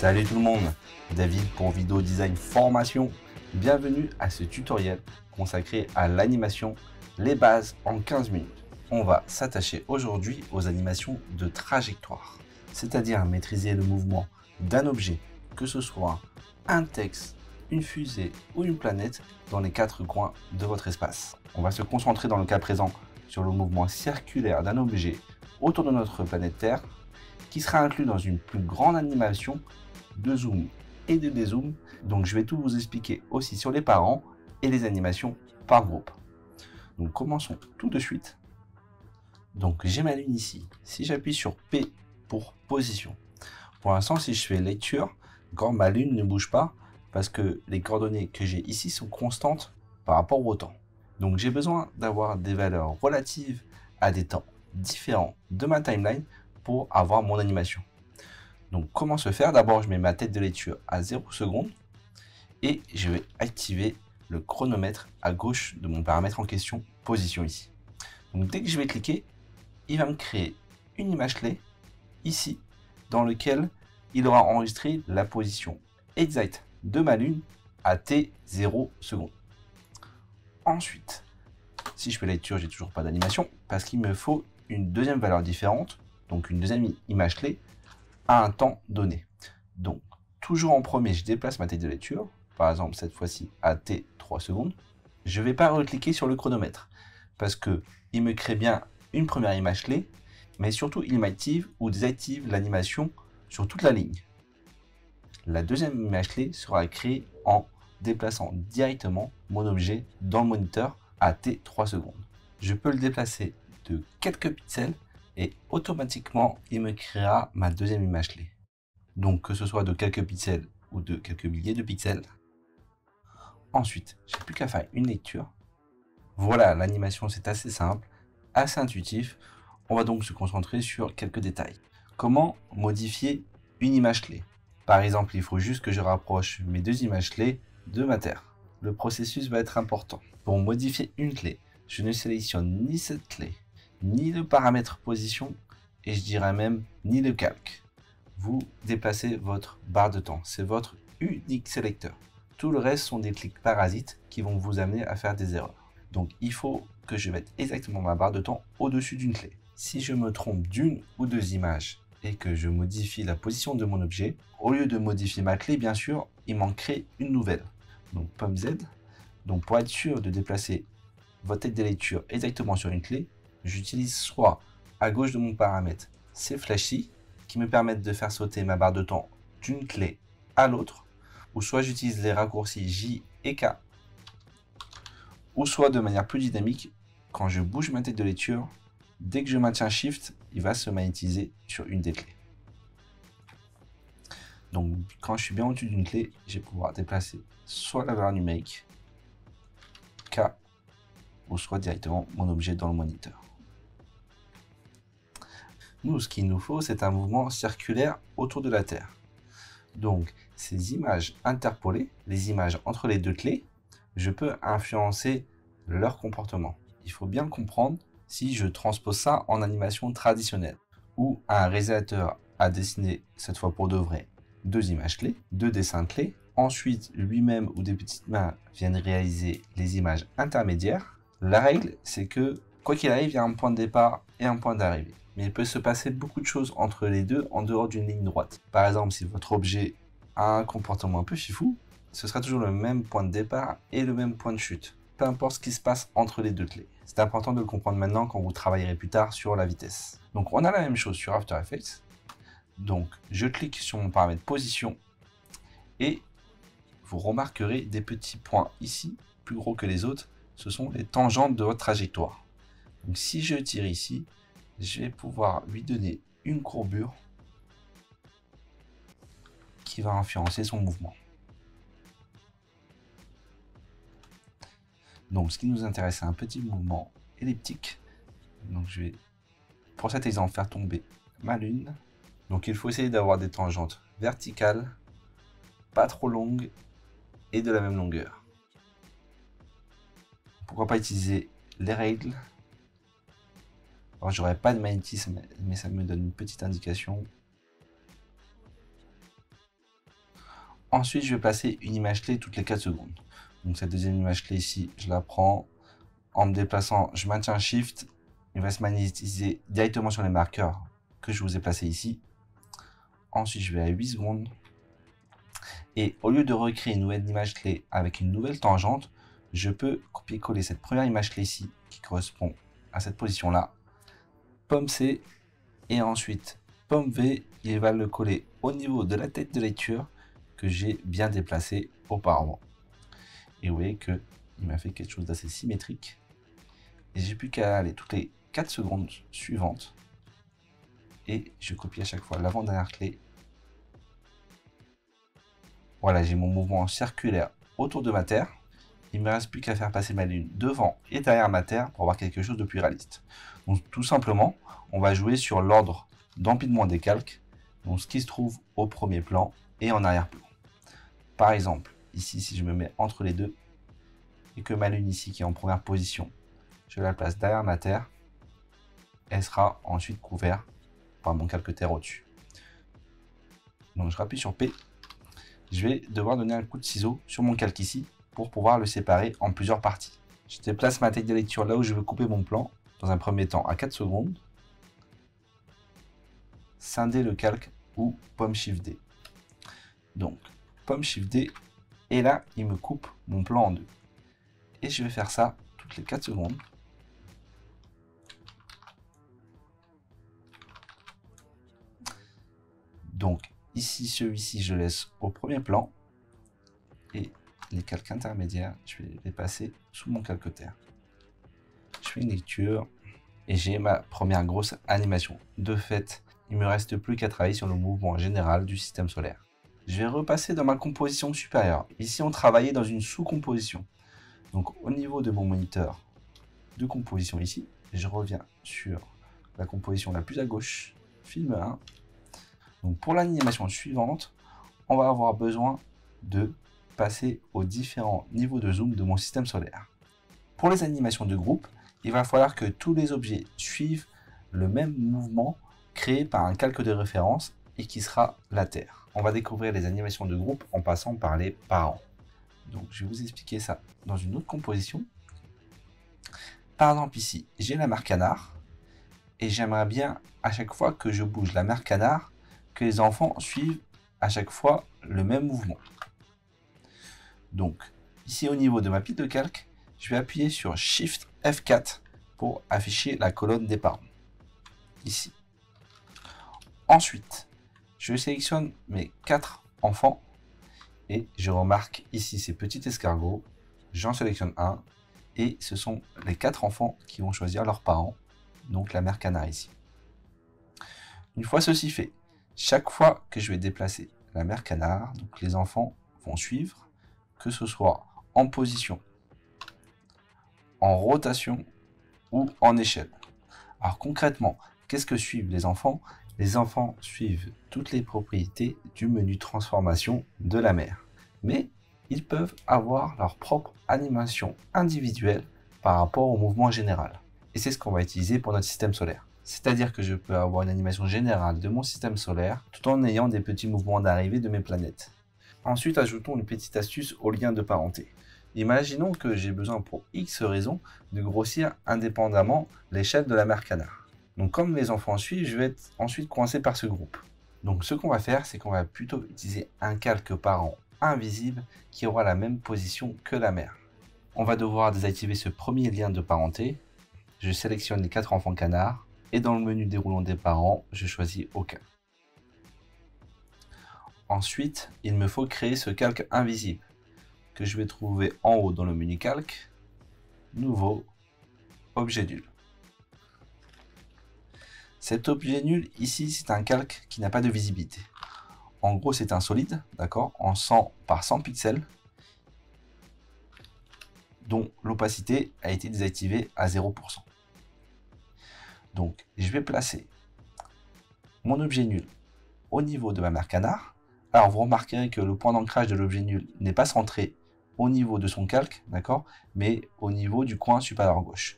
Salut tout le monde, David pour Vidéo Design Formation. Bienvenue à ce tutoriel consacré à l'animation, les bases en 15 minutes. On va s'attacher aujourd'hui aux animations de trajectoire, c'est-à-dire maîtriser le mouvement d'un objet, que ce soit un texte, une fusée ou une planète dans les quatre coins de votre espace. On va se concentrer dans le cas présent sur le mouvement circulaire d'un objet autour de notre planète Terre qui sera inclus dans une plus grande animation de zoom et de dézoom. Donc je vais tout vous expliquer aussi sur les parents et les animations par groupe. Donc commençons tout de suite. Donc j'ai ma lune ici. Si j'appuie sur P pour position, pour l'instant si je fais lecture, quand ma lune ne bouge pas parce que les coordonnées que j'ai ici sont constantes par rapport au temps. Donc j'ai besoin d'avoir des valeurs relatives à des temps différents de ma timeline pour avoir mon animation. Donc comment se faire? D'abord je mets ma tête de lecture à 0 secondes et je vais activer le chronomètre à gauche de mon paramètre en question, position ici. Donc dès que je vais cliquer, il va me créer une image clé ici dans lequel il aura enregistré la position exacte de ma lune à t0 secondes. Ensuite, si je fais lecture, j'ai toujours pas d'animation parce qu'il me faut une deuxième valeur différente, donc une deuxième image clé à un temps donné. Donc, toujours en premier, je déplace ma tête de lecture, par exemple cette fois-ci à t 3 secondes. Je ne vais pas recliquer sur le chronomètre parce que il me crée bien une première image clé, mais surtout il m'active ou désactive l'animation sur toute la ligne. La deuxième image clé sera créée en déplaçant directement mon objet dans le moniteur à t 3 secondes. Je peux le déplacer de quelques pixels et automatiquement il me créera ma deuxième image clé. Donc que ce soit de quelques pixels ou de quelques milliers de pixels. Ensuite, j'ai plus qu'à faire une lecture. Voilà, l'animation c'est assez simple, assez intuitif. On va donc se concentrer sur quelques détails. Comment modifier une image clé? Par exemple, il faut juste que je rapproche mes deux images clés de ma Terre. Le processus va être important. Pour modifier une clé, je ne sélectionne ni cette clé, ni le paramètre position, et je dirais même ni le calque. Vous déplacez votre barre de temps, c'est votre unique sélecteur. Tout le reste sont des clics parasites qui vont vous amener à faire des erreurs. Donc il faut que je mette exactement ma barre de temps au-dessus d'une clé. Si je me trompe d'une ou deux images et que je modifie la position de mon objet, au lieu de modifier ma clé, bien sûr, il m'en crée une nouvelle. Donc pomme Z. Donc pour être sûr de déplacer votre tête de lecture exactement sur une clé, j'utilise soit à gauche de mon paramètre ces flèches-ci qui me permettent de faire sauter ma barre de temps d'une clé à l'autre, ou soit j'utilise les raccourcis J et K, ou soit de manière plus dynamique, quand je bouge ma tête de lecture, dès que je maintiens Shift, il va se magnétiser sur une des clés. Donc quand je suis bien au-dessus d'une clé, je vais pouvoir déplacer soit la valeur numérique K, ou soit directement mon objet dans le moniteur. Nous, ce qu'il nous faut, c'est un mouvement circulaire autour de la Terre. Donc, ces images interpolées, les images entre les deux clés, je peux influencer leur comportement. Il faut bien comprendre si je transpose ça en animation traditionnelle, où un réalisateur a dessiné, cette fois pour de vrai, deux images clés, deux dessins clés. Ensuite, lui-même ou des petites mains viennent réaliser les images intermédiaires. La règle, c'est que, quoi qu'il arrive, il y a un point de départ et un point d'arrivée. Mais il peut se passer beaucoup de choses entre les deux en dehors d'une ligne droite. Par exemple, si votre objet a un comportement un peu fifou, ce sera toujours le même point de départ et le même point de chute. Peu importe ce qui se passe entre les deux clés. C'est important de le comprendre maintenant quand vous travaillerez plus tard sur la vitesse. Donc on a la même chose sur After Effects. Donc je clique sur mon paramètre position et vous remarquerez des petits points ici, plus gros que les autres. Ce sont les tangentes de votre trajectoire. Donc si je tire ici, je vais pouvoir lui donner une courbure qui va influencer son mouvement. Donc ce qui nous intéresse, c'est un petit mouvement elliptique. Donc je vais, pour cet exemple, faire tomber ma lune. Donc il faut essayer d'avoir des tangentes verticales, pas trop longues et de la même longueur. Pourquoi pas utiliser les règles? Alors j'aurais pas de magnétisme, mais ça me donne une petite indication. Ensuite, je vais placer une image clé toutes les 4 secondes. Donc cette deuxième image clé ici, je la prends. En me déplaçant, je maintiens Shift. Il va se magnétiser directement sur les marqueurs que je vous ai placés ici. Ensuite, je vais à 8 secondes. Et au lieu de recréer une nouvelle image clé avec une nouvelle tangente, je peux copier-coller cette première image clé ici, qui correspond à cette position-là. Pomme C, et ensuite pomme V, il va le coller au niveau de la tête de lecture que j'ai bien déplacé auparavant. Et vous voyez que il m'a fait quelque chose d'assez symétrique. Et j'ai plus qu'à aller toutes les 4 secondes suivantes. Et je copie à chaque fois l'avant-dernière clé. Voilà, j'ai mon mouvement circulaire autour de ma Terre. Il ne me reste plus qu'à faire passer ma lune devant et derrière ma Terre pour avoir quelque chose de plus réaliste. Donc tout simplement, on va jouer sur l'ordre d'empilement des calques, donc ce qui se trouve au premier plan et en arrière-plan. Par exemple, ici, si je me mets entre les deux, et que ma lune ici qui est en première position, je la place derrière ma Terre, elle sera ensuite couverte par mon calque Terre au-dessus. Donc je rappuie sur P. Je vais devoir donner un coup de ciseau sur mon calque ici pour pouvoir le séparer en plusieurs parties. Je déplace ma tête de lecture là où je veux couper mon plan, dans un premier temps à 4 secondes. Scinder le calque ou pomme Shift D. Donc pomme Shift D, et là il me coupe mon plan en deux. Et je vais faire ça toutes les 4 secondes. Donc ici, celui-ci, je laisse au premier plan. Et les calques intermédiaires, je vais les passer sous mon calque Terre. Je fais une lecture et j'ai ma première grosse animation. De fait, il ne me reste plus qu'à travailler sur le mouvement général du système solaire. Je vais repasser dans ma composition supérieure. Ici, on travaillait dans une sous-composition. Donc au niveau de mon moniteur de composition ici, je reviens sur la composition la plus à gauche, film 1. Donc pour l'animation suivante, on va avoir besoin de passer aux différents niveaux de zoom de mon système solaire. Pour les animations de groupe, il va falloir que tous les objets suivent le même mouvement créé par un calque de référence et qui sera la Terre. On va découvrir les animations de groupe en passant par les parents. Donc je vais vous expliquer ça dans une autre composition. Par exemple ici, j'ai la mère canard et j'aimerais bien à chaque fois que je bouge la mère canard, que les enfants suivent à chaque fois le même mouvement. Donc ici au niveau de ma pile de calque, je vais appuyer sur Shift F4 pour afficher la colonne des parents. Ici. Ensuite, je sélectionne mes 4 enfants et je remarque ici ces petits escargots. J'en sélectionne un et ce sont les 4 enfants qui vont choisir leurs parents, donc la mère canard ici. Une fois ceci fait, chaque fois que je vais déplacer la mère canard, donc les enfants vont suivre, que ce soit en position, en rotation ou en échelle. Alors concrètement, qu'est-ce que suivent les enfants? Les enfants suivent toutes les propriétés du menu transformation de la mère. Mais ils peuvent avoir leur propre animation individuelle par rapport au mouvement général. Et c'est ce qu'on va utiliser pour notre système solaire. C'est-à-dire que je peux avoir une animation générale de mon système solaire tout en ayant des petits mouvements d'arrivée de mes planètes. Ensuite, ajoutons une petite astuce au lien de parenté. Imaginons que j'ai besoin pour X raisons de grossir indépendamment l'échelle de la mère canard. Donc comme les enfants suivent, je vais être ensuite coincé par ce groupe. Donc ce qu'on va faire, c'est qu'on va plutôt utiliser un calque parent invisible qui aura la même position que la mère. On va devoir désactiver ce premier lien de parenté. Je sélectionne les 4 enfants canards et dans le menu déroulant des parents, je choisis aucun. Ensuite, il me faut créer ce calque invisible que je vais trouver en haut dans le menu calque, nouveau, objet nul. Cet objet nul ici, c'est un calque qui n'a pas de visibilité. En gros, c'est un solide, d'accord, en 100 par 100 pixels, dont l'opacité a été désactivée à 0%. Donc, je vais placer mon objet nul au niveau de ma mère canard. Alors, vous remarquerez que le point d'ancrage de l'objet nul n'est pas centré au niveau de son calque, d'accord, mais au niveau du coin supérieur gauche.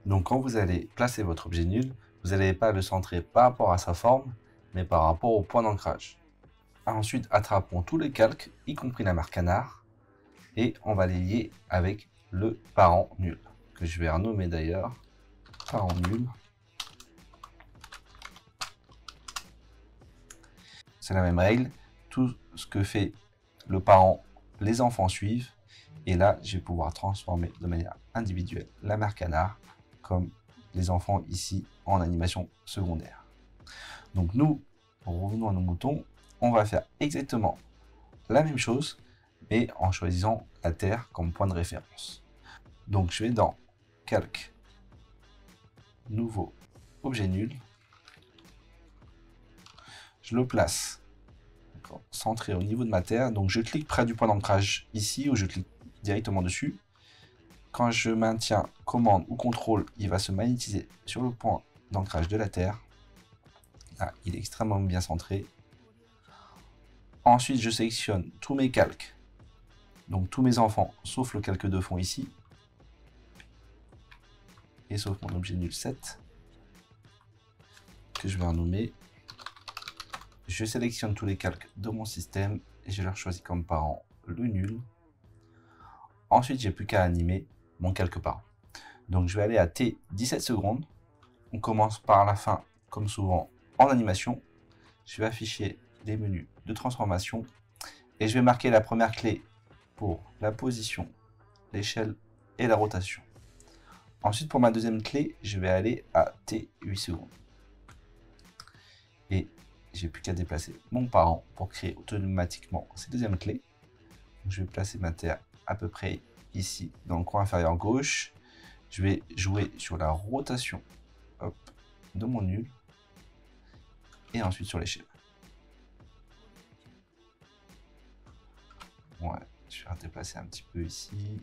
Donc, quand vous allez placer votre objet nul, vous n'allez pas le centrer par rapport à sa forme, mais par rapport au point d'ancrage. Ensuite, attrapons tous les calques, y compris la marque canard, et on va les lier avec le parent nul, que je vais renommer d'ailleurs parent nul. C'est la même règle, tout ce que fait le parent, les enfants suivent, et là, je vais pouvoir transformer de manière individuelle la mère canard, comme les enfants ici en animation secondaire. Donc nous, revenons à nos moutons, on va faire exactement la même chose, mais en choisissant la Terre comme point de référence. Donc je vais dans Calque, Nouveau, Objet nul. Je le place centré au niveau de ma Terre. Donc je clique près du point d'ancrage ici, ou je clique directement dessus. Quand je maintiens commande ou contrôle, il va se magnétiser sur le point d'ancrage de la Terre. Là, il est extrêmement bien centré. Ensuite, je sélectionne tous mes calques, donc tous mes enfants, sauf le calque de fond ici, et sauf mon objet nul 7, que je vais renommer. Je sélectionne tous les calques de mon système, et je leur choisis comme parent le nul. Ensuite, j'ai plus qu'à animer mon calque parent. Donc je vais aller à T 17 secondes. On commence par la fin, comme souvent, en animation. Je vais afficher les menus de transformation et je vais marquer la première clé pour la position, l'échelle et la rotation. Ensuite, pour ma deuxième clé, je vais aller à T 8 secondes. Et j'ai plus qu'à déplacer mon parent pour créer automatiquement ces deuxièmes clés. Donc, je vais placer ma Terre à peu près ici, dans le coin inférieur gauche. Je vais jouer sur la rotation de mon nul et ensuite sur l'échelle. Ouais, je vais déplacer un petit peu ici.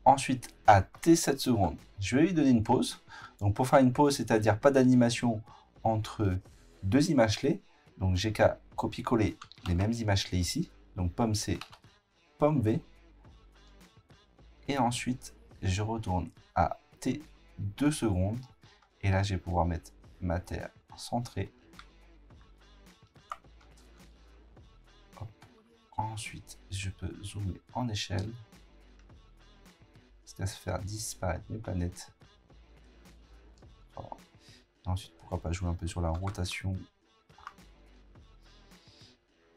Ensuite, à T7 secondes, je vais lui donner une pause. Donc pour faire une pause, c'est-à-dire pas d'animation entre deux images clés. Donc j'ai qu'à copier-coller les mêmes images clés ici. Donc pomme C, pomme V. Et ensuite, je retourne à T2 secondes. Et là, je vais pouvoir mettre ma Terre centrée. Hop. Ensuite, je peux zoomer en échelle. C'est à se faire disparaître mes planètes. Voilà. Ensuite, pourquoi pas jouer un peu sur la rotation.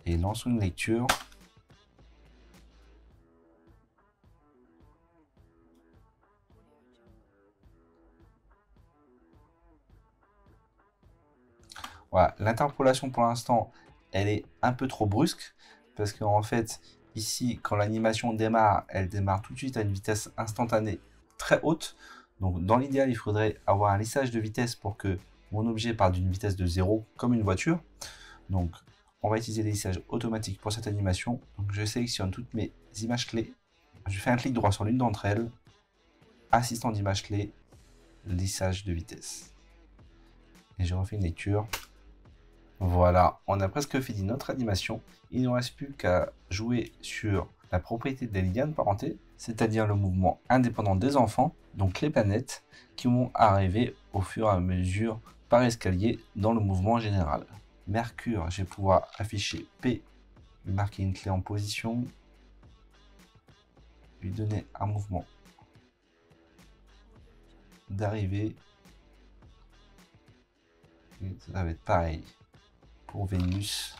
Et lançons une lecture. Voilà, l'interpolation pour l'instant, elle est un peu trop brusque parce qu'en fait, ici, quand l'animation démarre, elle démarre tout de suite à une vitesse instantanée très haute. Donc, dans l'idéal, il faudrait avoir un lissage de vitesse pour que mon objet parte d'une vitesse de 0 comme une voiture. Donc, on va utiliser les lissages automatiques pour cette animation. Donc, je sélectionne toutes mes images clés. Je fais un clic droit sur l'une d'entre elles. Assistant d'image clé, lissage de vitesse. Et je refais une lecture. Voilà, on a presque fini notre animation. Il ne nous reste plus qu'à jouer sur la propriété des liens de parenté, c'est-à-dire le mouvement indépendant des enfants, donc les planètes, qui vont arriver au fur et à mesure par escalier dans le mouvement général. Mercure, je vais pouvoir afficher P, lui marquer une clé en position, lui donner un mouvement d'arrivée. Ça va être pareil pour Vénus.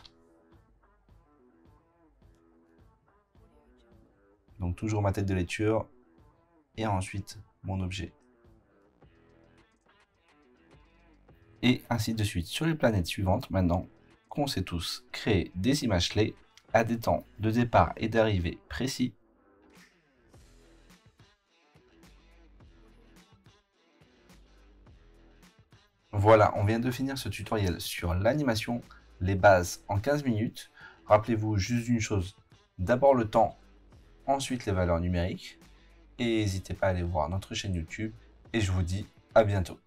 Donc toujours ma tête de lecture et ensuite mon objet. Et ainsi de suite sur les planètes suivantes maintenant qu'on sait tous créer des images clés à des temps de départ et d'arrivée précis. Voilà, on vient de finir ce tutoriel sur l'animation, les bases en 15 minutes. Rappelez-vous juste d'une chose, d'abord le temps, ensuite les valeurs numériques. Et n'hésitez pas à aller voir notre chaîne YouTube. Et je vous dis à bientôt.